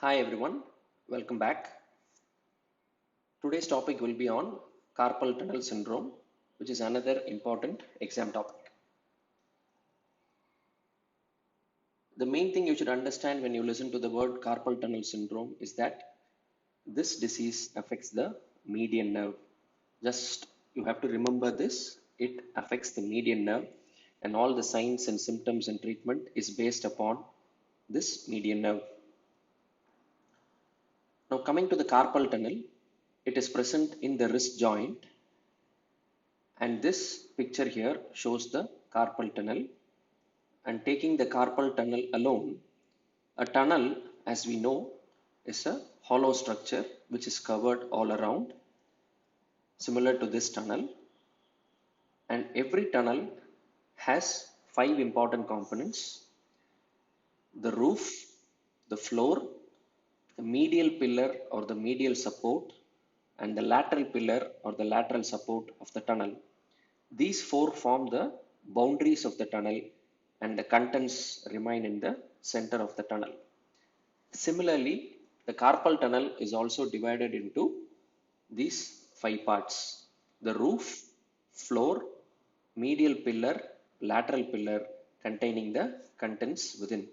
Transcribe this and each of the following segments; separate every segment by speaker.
Speaker 1: Hi everyone, welcome back. Today's topic will be on carpal tunnel syndrome, which is another important exam topic. The main thing you should understand when you listen to the word carpal tunnel syndrome is that this disease affects the median nerve. Just you have to remember this, it affects the median nerve, and all the signs and symptoms and treatment is based upon this median nerve. Now coming to the carpal tunnel, it is present in the wrist joint, and this picture here shows the carpal tunnel. And taking the carpal tunnel alone, a tunnel, as we know, is a hollow structure which is covered all around, similar to this tunnel. And every tunnel has five important components: the roof, the floor, the medial pillar or the medial support, and the lateral pillar or the lateral support of the tunnel. These four form the boundaries of the tunnel, and the contents remain in the center of the tunnel. Similarly, the carpal tunnel is also divided into these five parts: the roof, floor, medial pillar, lateral pillar, containing the contents within.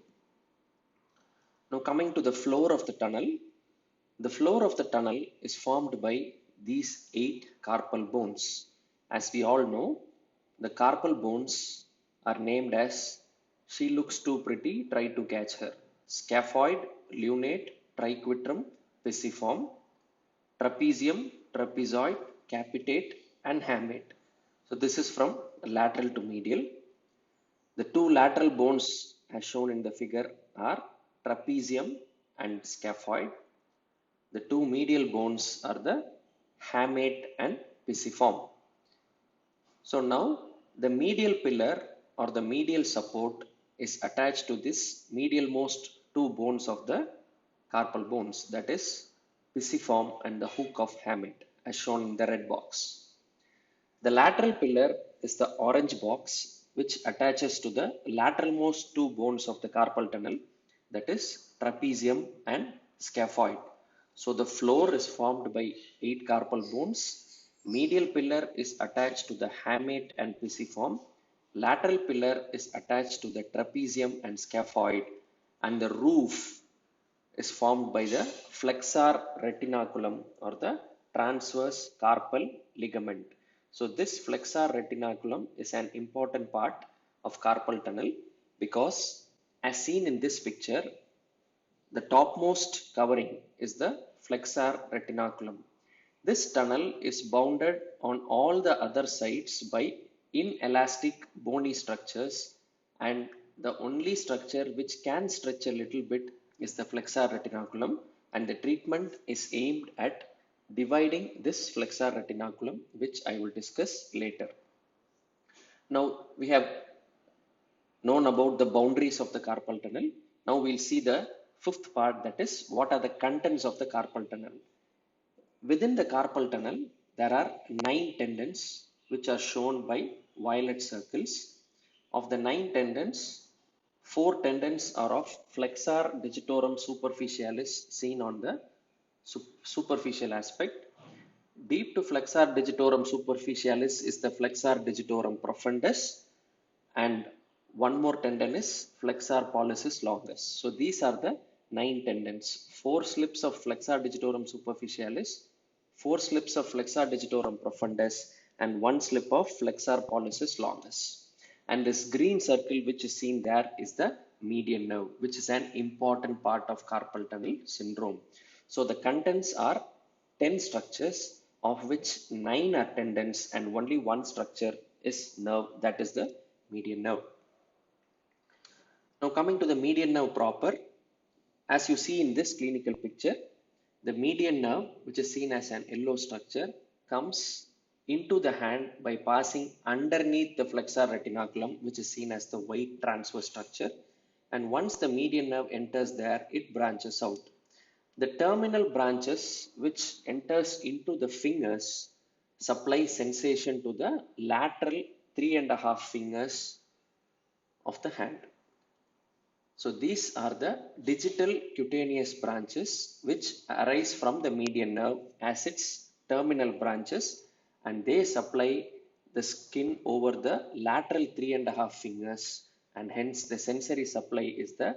Speaker 1: Now coming to the floor of the tunnel, the floor of the tunnel is formed by these 8 carpal bones. As we all know, the carpal bones are named as "she looks too pretty, try to catch her." Scaphoid, lunate, triquetrum, pisiform, trapezium, trapezoid, capitate, and hamate. So this is from lateral to medial. The two lateral bones as shown in the figure are trapezium and scaphoid. The two medial bones are the hamate and pisiform. So now the medial pillar or the medial support is attached to this medialmost two bones of the carpal bones, that is pisiform and the hook of hamate, as shown in the red box. The lateral pillar is the orange box which attaches to the lateralmost two bones of the carpal tunnel, that is trapezium and scaphoid. So the floor is formed by 8 carpal bones. Medial pillar is attached to the hamate and pisiform. Lateral pillar is attached to the trapezium and scaphoid, and the roof is formed by the flexor retinaculum or the transverse carpal ligament. So this flexor retinaculum is an important part of carpal tunnel because, as seen in this picture, the topmost covering is the flexor retinaculum. This tunnel is bounded on all the other sides by inelastic bony structures, and the only structure which can stretch a little bit is the flexor retinaculum, and the treatment is aimed at dividing this flexor retinaculum, which I will discuss later. Now we have known about the boundaries of the carpal tunnel. Now we'll see the fifth part, that is what are the contents of the carpal tunnel. Within the carpal tunnel, there are 9 tendons which are shown by violet circles. Of the 9 tendons, 4 tendons are of flexor digitorum superficialis seen on the superficial aspect. Deep to flexor digitorum superficialis is the flexor digitorum profundus, and one more tendon is flexor pollicis longus. So these are the 9 tendons: 4 slips of flexor digitorum superficialis, 4 slips of flexor digitorum profundus, and 1 slip of flexor pollicis longus. And this green circle which is seen there is the median nerve, which is an important part of carpal tunnel syndrome. So the contents are 10 structures, of which 9 are tendons and only one structure is nerve, that is the median nerve. Now coming to the median nerve proper, as you see in this clinical picture, the median nerve, which is seen as an yellow structure, comes into the hand by passing underneath the flexor retinaculum, which is seen as the white transverse structure. And once the median nerve enters there, it branches out. The terminal branches which enters into the fingers supply sensation to the lateral 3.5 fingers of the hand. So these are the digital cutaneous branches which arise from the median nerve as its terminal branches, and they supply the skin over the lateral 3.5 fingers, and hence the sensory supply is the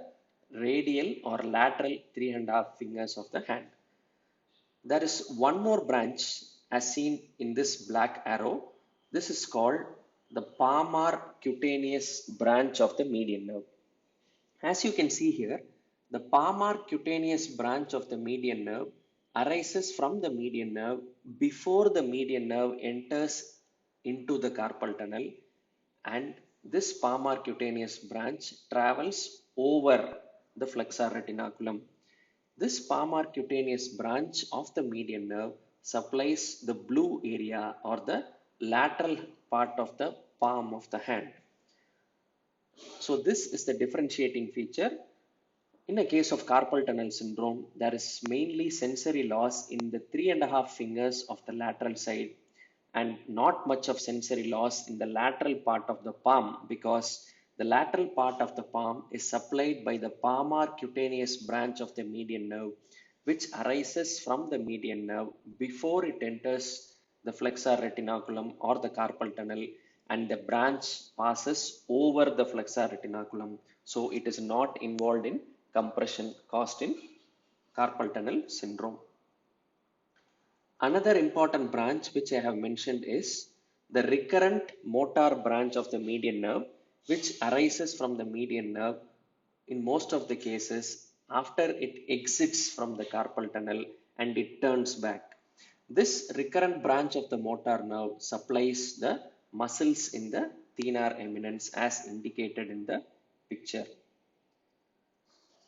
Speaker 1: radial or lateral 3.5 fingers of the hand. There is one more branch as seen in this black arrow. This is called the palmar cutaneous branch of the median nerve. As you can see here, the palmar cutaneous branch of the median nerve arises from the median nerve before the median nerve enters into the carpal tunnel, and this palmar cutaneous branch travels over the flexor retinaculum. This palmar cutaneous branch of the median nerve supplies the blue area or the lateral part of the palm of the hand. So this is the differentiating feature. In a case of carpal tunnel syndrome, there is mainly sensory loss in the 3.5 fingers of the lateral side and not much of sensory loss in the lateral part of the palm, because the lateral part of the palm is supplied by the palmar cutaneous branch of the median nerve, which arises from the median nerve before it enters the flexor retinaculum or the carpal tunnel, and the branch passes over the flexor retinaculum. So it is not involved in compression caused in carpal tunnel syndrome. Another important branch which I have mentioned is the recurrent motor branch of the median nerve, which arises from the median nerve in most of the cases after it exits from the carpal tunnel and it turns back. This recurrent branch of the motor nerve supplies the muscles in the thenar eminence as indicated in the picture.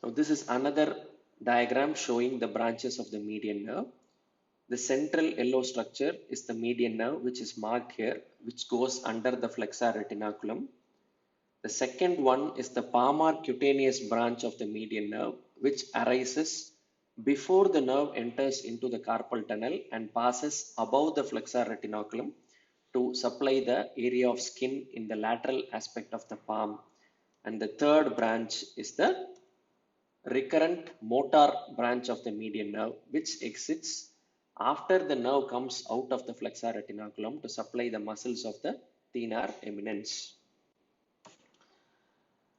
Speaker 1: Now this is another diagram showing the branches of the median nerve. The central yellow structure is the median nerve, which is marked here, which goes under the flexor retinaculum. The second one is the palmar cutaneous branch of the median nerve, which arises before the nerve enters into the carpal tunnel and passes above the flexor retinaculum to supply the area of skin in the lateral aspect of the palm. And the third branch is the recurrent motor branch of the median nerve, which exits after the nerve comes out of the flexor retinaculum to supply the muscles of the thenar eminence.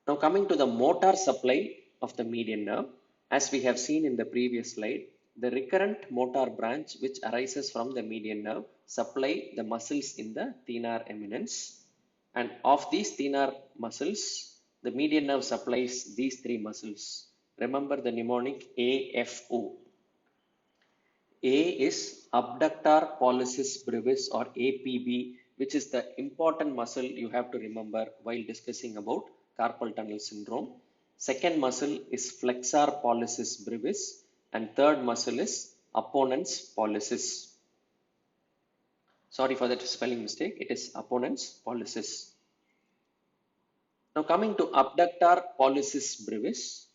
Speaker 1: Now coming to the motor supply of the median nerve, as we have seen in the previous slide, the recurrent motor branch which arises from the median nerve supply the muscles in the thenar eminence, and of these thenar muscles, the median nerve supplies these three muscles. Remember the mnemonic AFO. A is abductor pollicis brevis or APB, which is the important muscle you have to remember while discussing about carpal tunnel syndrome. Second muscle is flexor pollicis brevis, and third muscle is apponens pollicis. Sorry for that spelling mistake, it is apponens pollicis. Now coming to abductor pollicis brevis,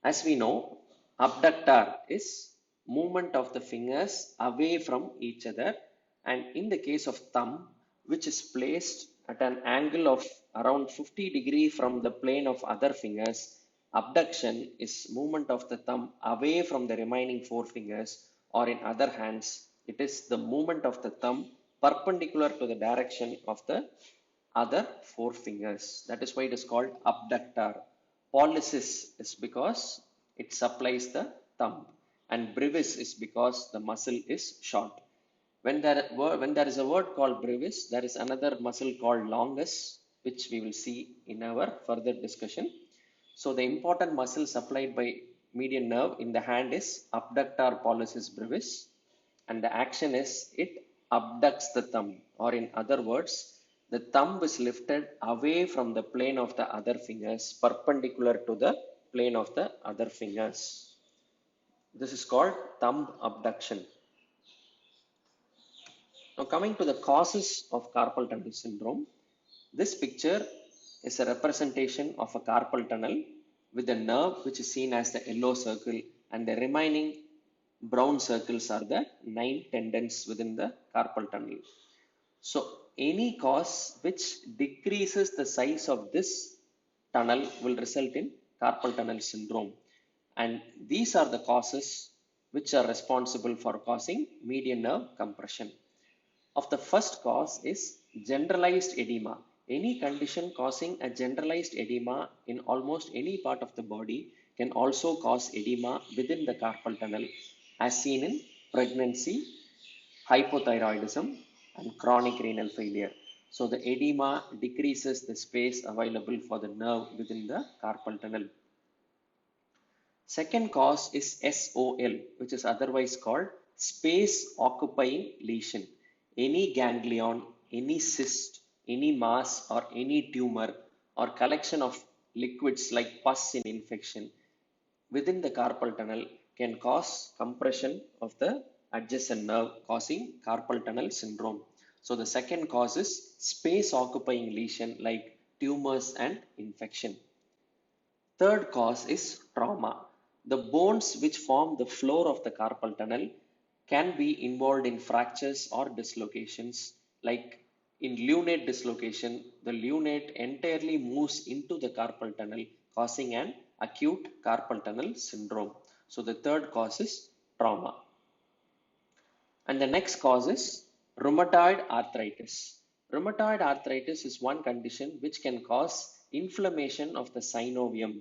Speaker 1: as we know, abductor is movement of the fingers away from each other, and in the case of thumb, which is placed at an angle of around 50 degrees from the plane of other fingers, abduction is movement of the thumb away from the remaining four fingers, or in other hands, it is the movement of the thumb perpendicular to the direction of the other four fingers. That is why it is called abductor. Pollicis is because it supplies the thumb, and brevis is because the muscle is short. When there is a word called brevis, there is another muscle called longus, which we will see in our further discussion. So the important muscle supplied by median nerve in the hand is abductor pollicis brevis, and the action is it abducts the thumb, or in other words, the thumb is lifted away from the plane of the other fingers perpendicular to the plane of the other fingers. This is called thumb abduction. Now coming to the causes of carpal tunnel syndrome, this picture is a representation of a carpal tunnel with a nerve which is seen as the yellow circle, and the remaining brown circles are the 9 tendons within the carpal tunnel. So any cause which decreases the size of this tunnel will result in carpal tunnel syndrome. And these are the causes which are responsible for causing median nerve compression. Of the first cause is generalized edema. Any condition causing a generalized edema in almost any part of the body can also cause edema within the carpal tunnel, as seen in pregnancy, hypothyroidism, and chronic renal failure. So the edema decreases the space available for the nerve within the carpal tunnel. Second cause is SOL, which is otherwise called space occupying lesion. Any ganglion, any cyst, any mass, or any tumor or collection of liquids like pus in infection within the carpal tunnel can cause compression of the adjacent nerve, causing carpal tunnel syndrome. So the second cause is space occupying lesion like tumors and infection. Third cause is trauma. The bones which form the floor of the carpal tunnel can be involved in fractures or dislocations. Like in lunate dislocation, the lunate entirely moves into the carpal tunnel, causing an acute carpal tunnel syndrome. So the third cause is trauma. And the next cause is rheumatoid arthritis. Rheumatoid arthritis is one condition which can cause inflammation of the synovium,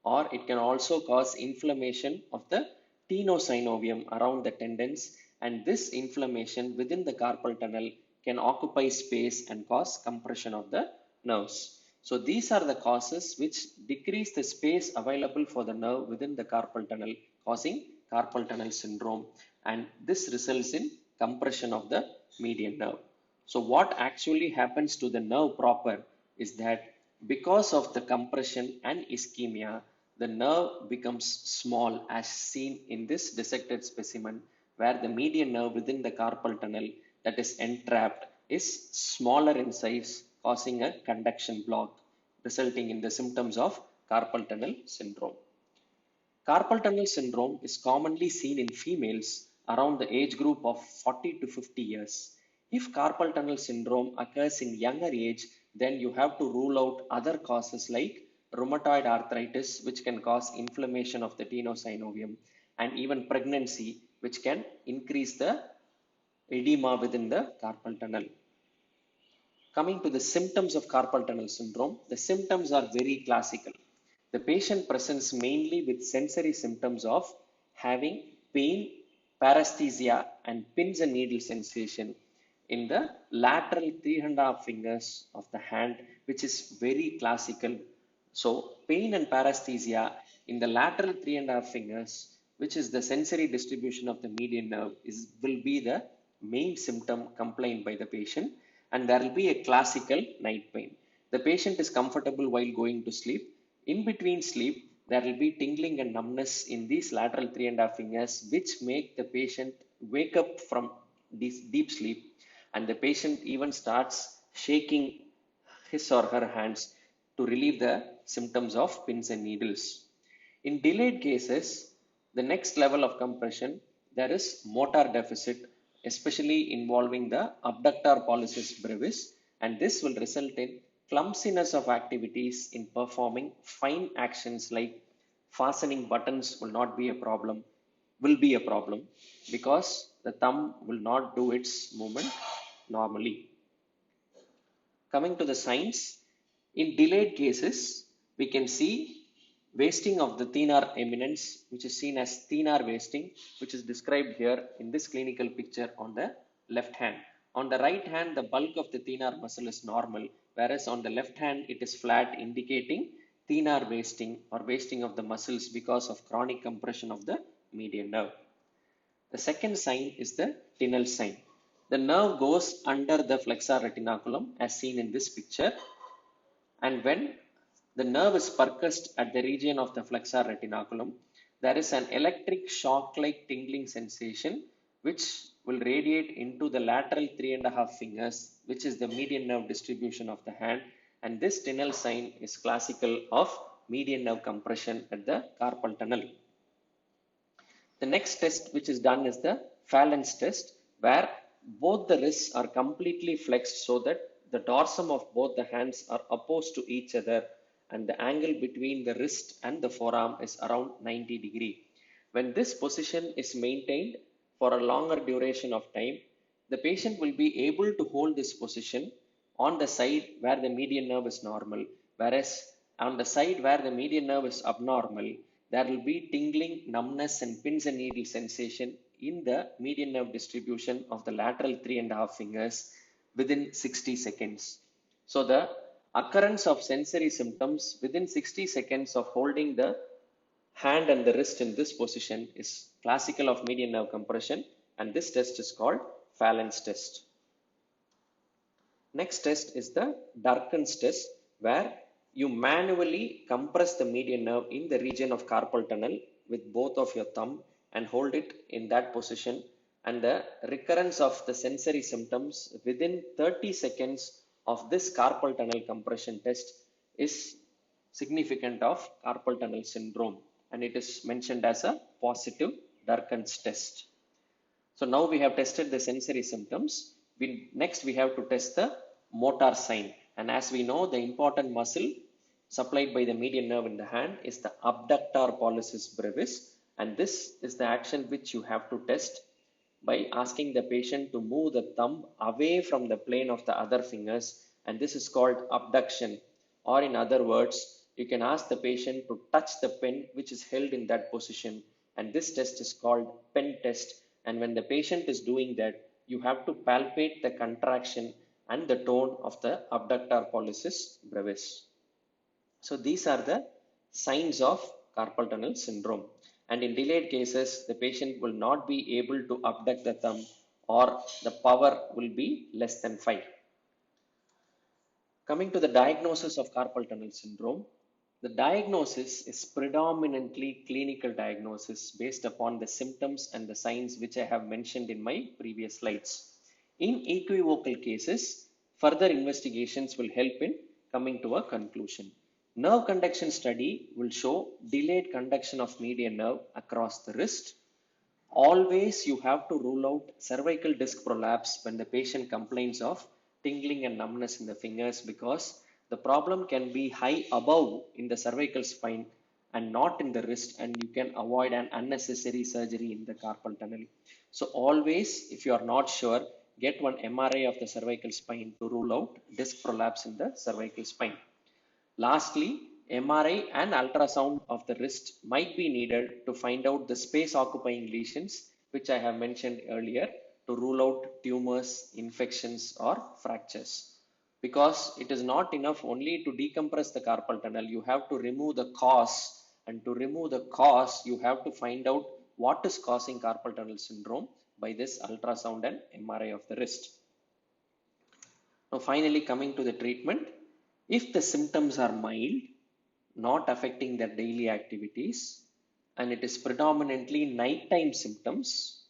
Speaker 1: or it can also cause inflammation of the tenosynovium around the tendons, and this inflammation within the carpal tunnel can occupy space and cause compression of the nerves. So these are the causes which decrease the space available for the nerve within the carpal tunnel, causing carpal tunnel syndrome, and this results in compression of the median nerve. So what actually happens to the nerve proper is that because of the compression and ischemia, the nerve becomes small, as seen in this dissected specimen, where the median nerve within the carpal tunnel that is entrapped is smaller in size, causing a conduction block, resulting in the symptoms of carpal tunnel syndrome. Carpal tunnel syndrome is commonly seen in females around the age group of 40 to 50 years. If carpal tunnel syndrome occurs in younger age, then you have to rule out other causes like rheumatoid arthritis, which can cause inflammation of the tenosynovium, and even pregnancy, which can increase the edema within the carpal tunnel. Coming to the symptoms of carpal tunnel syndrome, the symptoms are very classical. The patient presents mainly with sensory symptoms of having pain, paresthesia, and pins and needle sensation in the lateral 3.5 fingers of the hand, which is very classical. So pain and paresthesia in the lateral 3.5 fingers, which is the sensory distribution of the median nerve, will be the main symptom complained by the patient, and there will be a classical night pain. The patient is comfortable while going to sleep. In between sleep, there will be tingling and numbness in these lateral 3.5 fingers, which make the patient wake up from this deep sleep, and the patient even starts shaking his or her hands to relieve the symptoms of pins and needles. In delayed cases, the next level of compression, there is motor deficit, especially involving the abductor pollicis brevis, and this will result in clumsiness of activities in performing fine actions like fastening buttons will be a problem because the thumb will not do its movement normally. Coming to the signs, in delayed cases, we can see wasting of the thenar eminence, which is seen as thenar wasting, which is described here in this clinical picture on the left hand. On the right hand, the bulk of the thenar muscle is normal, whereas on the left hand, it is flat, indicating thenar wasting or wasting of the muscles because of chronic compression of the median nerve. The second sign is the Tinel sign. The nerve goes under the flexor retinaculum as seen in this picture, and when the nerve is percussed at the region of the flexor retinaculum, there is an electric shock-like tingling sensation which will radiate into the lateral 3.5 fingers, which is the median nerve distribution of the hand, and this Tinel sign is classical of median nerve compression at the carpal tunnel. The next test which is done is the Phalen's test, where both the wrists are completely flexed so that the dorsum of both the hands are opposed to each other, and the angle between the wrist and the forearm is around 90 degree. When this position is maintained for a longer duration of time, the patient will be able to hold this position on the side where the median nerve is normal, whereas on the side where the median nerve is abnormal, there will be tingling, numbness, and pins and needle sensation in the median nerve distribution of the lateral 3.5 fingers within 60 seconds. So the occurrence of sensory symptoms within 60 seconds of holding the hand and the wrist in this position is classical of median nerve compression, and this test is called Phalen's test. Next test is the Durkin's test, where you manually compress the median nerve in the region of carpal tunnel with both of your thumb and hold it in that position, and the recurrence of the sensory symptoms within 30 seconds of this carpal tunnel compression test is significant of carpal tunnel syndrome, and it is mentioned as a positive Durkin's test. So now we have tested the sensory symptoms. Next we have to test the motor sign, and as we know, the important muscle supplied by the median nerve in the hand is the abductor pollicis brevis, and this is the action which you have to test by asking the patient to move the thumb away from the plane of the other fingers, and this is called abduction, or in other words, you can ask the patient to touch the pen which is held in that position, and this test is called pen test. And when the patient is doing that, you have to palpate the contraction and the tone of the abductor pollicis brevis. So these are the signs of carpal tunnel syndrome. And in delayed cases, the patient will not be able to abduct the thumb, or the power will be less than 5. Coming to the diagnosis of carpal tunnel syndrome, the diagnosis is predominantly clinical diagnosis based upon the symptoms and the signs which I have mentioned in my previous slides. In equivocal cases, further investigations will help in coming to a conclusion. Nerve conduction study will show delayed conduction of median nerve across the wrist. Always you have to rule out cervical disc prolapse when the patient complains of tingling and numbness in the fingers, because the problem can be high above in the cervical spine and not in the wrist, and you can avoid an unnecessary surgery in the carpal tunnel. So always, if you are not sure, get one MRI of the cervical spine to rule out disc prolapse in the cervical spine. Lastly, MRI and ultrasound of the wrist might be needed to find out the space occupying lesions, which I have mentioned earlier, to rule out tumors, infections, or fractures. Because it is not enough only to decompress the carpal tunnel, you have to remove the cause, and to remove the cause, you have to find out what is causing carpal tunnel syndrome by this ultrasound and MRI of the wrist. Now finally, coming to the treatment, if the symptoms are mild, not affecting their daily activities, and it is predominantly nighttime symptoms,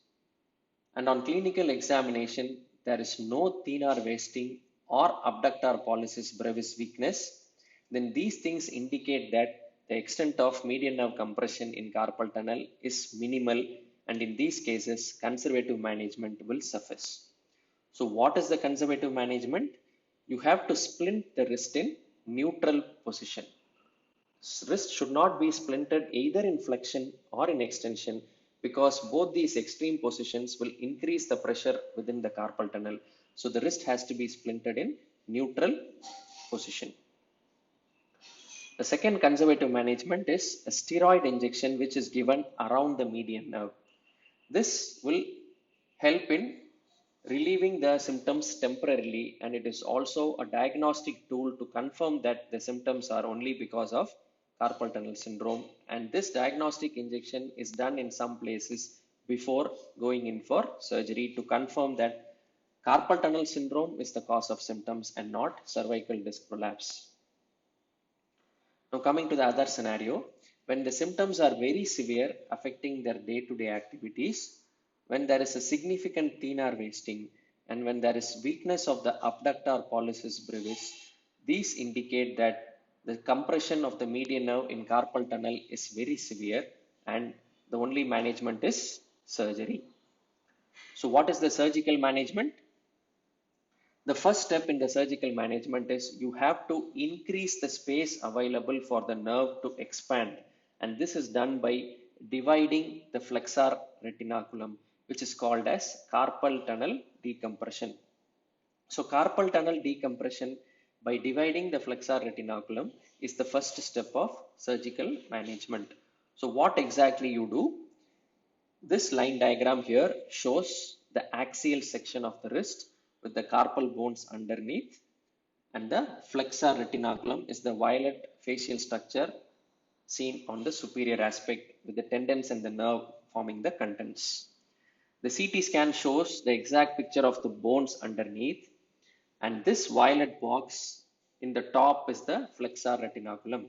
Speaker 1: and on clinical examination there is no thenar wasting or abductor pollicis brevis weakness, then these things indicate that the extent of median nerve compression in carpal tunnel is minimal, and in these cases conservative management will suffice. So what is the conservative management? You have to splint the wrist in neutral position. Wrist should not be splinted either in flexion or in extension, because both these extreme positions will increase the pressure within the carpal tunnel. So the wrist has to be splinted in neutral position. The second conservative management is a steroid injection which is given around the median nerve. This will help in relieving the symptoms temporarily, and it is also a diagnostic tool to confirm that the symptoms are only because of carpal tunnel syndrome, and this diagnostic injection is done in some places before going in for surgery to confirm that carpal tunnel syndrome is the cause of symptoms and not cervical disc prolapse. Now coming to the other scenario, when the symptoms are very severe, affecting their day-to-day activities, when there is a significant thenar wasting, and when there is weakness of the abductor pollicis brevis, these indicate that the compression of the median nerve in carpal tunnel is very severe, and the only management is surgery. So what is the surgical management? The first step in the surgical management is you have to increase the space available for the nerve to expand, and this is done by dividing the flexor retinaculum, which is called as carpal tunnel decompression. So carpal tunnel decompression by dividing the flexor retinaculum is the first step of surgical management. So what exactly you do? This line diagram here shows the axial section of the wrist with the carpal bones underneath, and the flexor retinaculum is the violet facial structure seen on the superior aspect with the tendons and the nerve forming the contents. The CT scan shows the exact picture of the bones underneath, and this violet box in the top is the flexor retinaculum.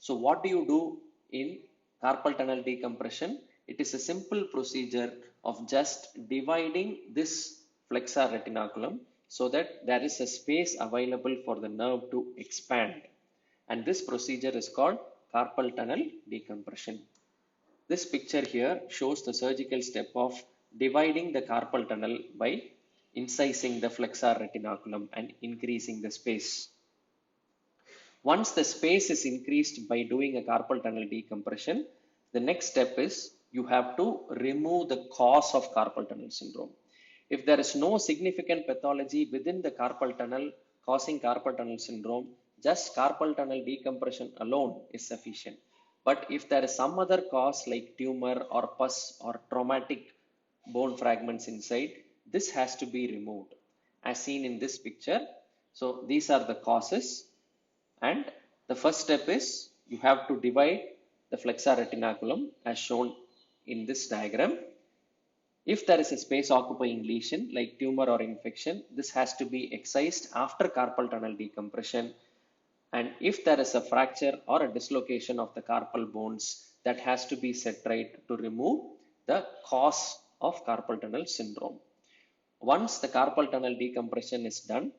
Speaker 1: So what do you do in carpal tunnel decompression? It is a simple procedure of just dividing this flexor retinaculum so that there is a space available for the nerve to expand, and this procedure is called carpal tunnel decompression. This picture here shows the surgical step of dividing the carpal tunnel by incising the flexor retinaculum and increasing the space. Once the space is increased by doing a carpal tunnel decompression, the next step is you have to remove the cause of carpal tunnel syndrome. If there is no significant pathology within the carpal tunnel causing carpal tunnel syndrome, just carpal tunnel decompression alone is sufficient. But if there is some other cause like tumor or pus or traumatic bone fragments inside, this has to be removed as seen in this picture. So these are the causes, and the first step is you have to divide the flexor retinaculum as shown in this diagram. If there is a space occupying lesion like tumor or infection, this has to be excised after carpal tunnel decompression. And if there is a fracture or a dislocation of the carpal bones, that has to be set right to remove the cause of carpal tunnel syndrome. Once the carpal tunnel decompression is done,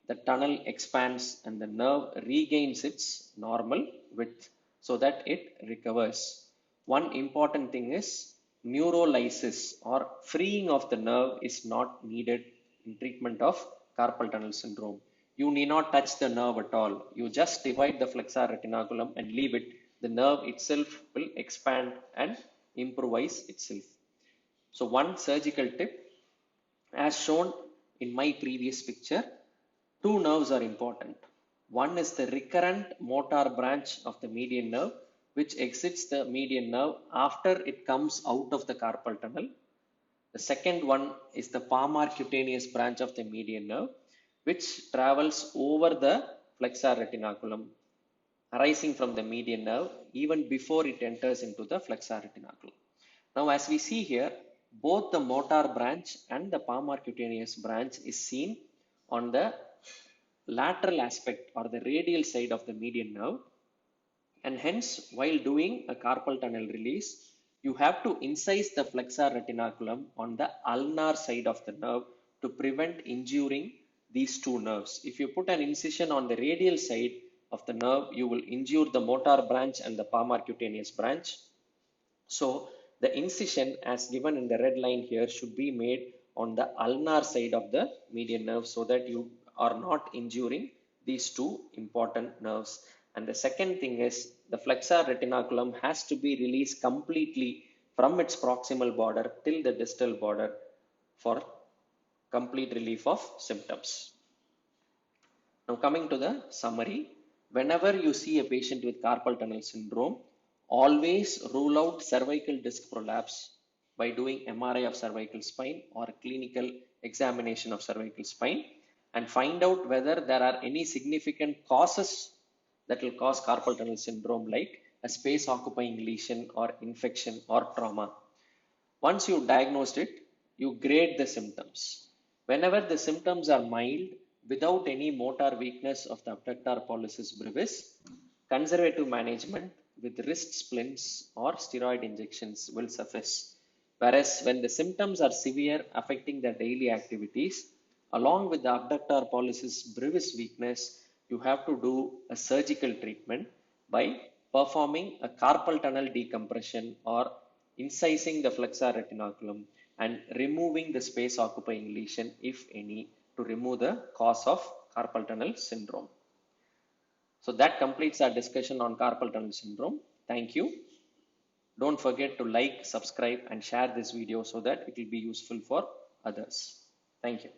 Speaker 1: the tunnel expands and the nerve regains its normal width so that it recovers. One important thing is neurolysis or freeing of the nerve is not needed in treatment of carpal tunnel syndrome. You need not touch the nerve at all. You just divide the flexor retinaculum and leave it. The nerve itself will expand and improvise itself. So one surgical tip, as shown in my previous picture, two nerves are important. One is the recurrent motor branch of the median nerve, which exits the median nerve after it comes out of the carpal tunnel. The second one is the palmar cutaneous branch of the median nerve, which travels over the flexor retinaculum, arising from the median nerve even before it enters into the flexor retinaculum. Now, as we see here, both the motor branch and the palmar cutaneous branch is seen on the lateral aspect or the radial side of the median nerve, and hence while doing a carpal tunnel release, you have to incise the flexor retinaculum on the ulnar side of the nerve to prevent injuring these two nerves. If you put an incision on the radial side of the nerve, you will injure the motor branch and the palmar cutaneous branch. So the incision as given in the red line here should be made on the ulnar side of the median nerve so that you are not injuring these two important nerves. And the second thing is the flexor retinaculum has to be released completely from its proximal border till the distal border for complete relief of symptoms. Now coming to the summary, whenever you see a patient with carpal tunnel syndrome, always rule out cervical disc prolapse by doing MRI of cervical spine or clinical examination of cervical spine, and find out whether there are any significant causes that will cause carpal tunnel syndrome like a space occupying lesion or infection or trauma. Once you diagnosed it, you grade the symptoms. Whenever the symptoms are mild without any motor weakness of the abductor pollicis brevis, conservative management with wrist splints or steroid injections will suffice. Whereas when the symptoms are severe, affecting the daily activities, along with the abductor pollicis brevis weakness, you have to do a surgical treatment by performing a carpal tunnel decompression or incising the flexor retinaculum and removing the space occupying lesion if any, to remove the cause of carpal tunnel syndrome. So that completes our discussion on carpal tunnel syndrome. Thank you. Don't forget to like, subscribe and share this video so that it will be useful for others. Thank you.